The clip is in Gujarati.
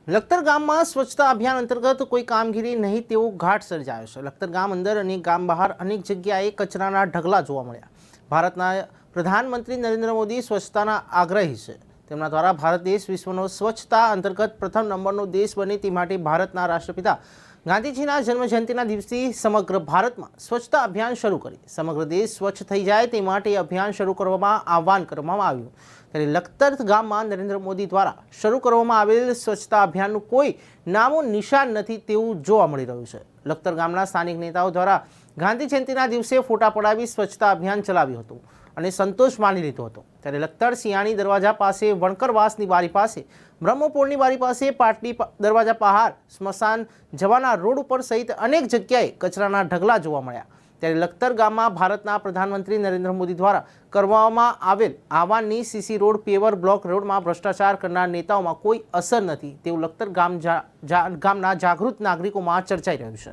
લખતર ગામમાં સ્વચ્છતા અભિયાન અંતર્ગત કોઈ કામગીરી નહીં તેવો ઘાટ સર્જાયો છે। લખતર ગામ અંદર અને ગામ બહાર અનેક જગ્યાએ કચરાના ઢગલા જોવા મળ્યા। ભારતના પ્રધાનમંત્રી નરેન્દ્ર મોદી સ્વચ્છતાના આગ્રહી છે। તેમના દ્વારા ભારત દેશ વિશ્વનો સ્વચ્છતા અંતર્ગત પ્રથમ નંબરનો દેશ બને તે માટે ભારતના રાષ્ટ્રપિતા ગાંધીજીના જન્મજયંતિના દિવસે સમગ્ર ભારતમાં સ્વચ્છતા અભિયાન શરૂ કરી સમગ્ર દેશ સ્વચ્છ થઈ જાય તે માટે અભિયાન શરૂ કરવામાં આહ્વાન કરવામાં આવ્યું। ત્યારે લખતર ગામમાં નરેન્દ્ર મોદી દ્વારા શરૂ કરવામાં આવેલ સ્વચ્છતા અભિયાનનું કોઈ નામો નિશાન નથી તેવું જોવા મળી રહ્યું છે। લખતર ગામના સ્થાનિક નેતાઓ દ્વારા ગાંધી જયંતિના દિવસે ફોટા પડાવી સ્વચ્છતા અભિયાન ચલાવ્યું હતું અને સંતોષ માની લીધો હતો। ત્યારે લખતર સિયાણી દરવાજા પાસે વણકરવાસની બારી પાસે બ્રહ્મપોળની બારી પાસે પાટડી દરવાજા પહાડ સ્મશાન જવાના રોડ ઉપર સહિત અનેક જગ્યાએ કચરાના ઢગલા જોવા મળ્યા। ત્યારે લખતર ગામમાં ભારતના પ્રધાનમંત્રી નરેન્દ્ર મોદી દ્વારા કરવામાં આવેલ આહવાનની સીસી રોડ પેવર બ્લોક રોડમાં ભ્રષ્ટાચાર કરનાર નેતાઓમાં કોઈ અસર નથી તેવું લખતર ગામના જાગૃત નાગરિકોમાં ચર્ચાઈ રહ્યું છે।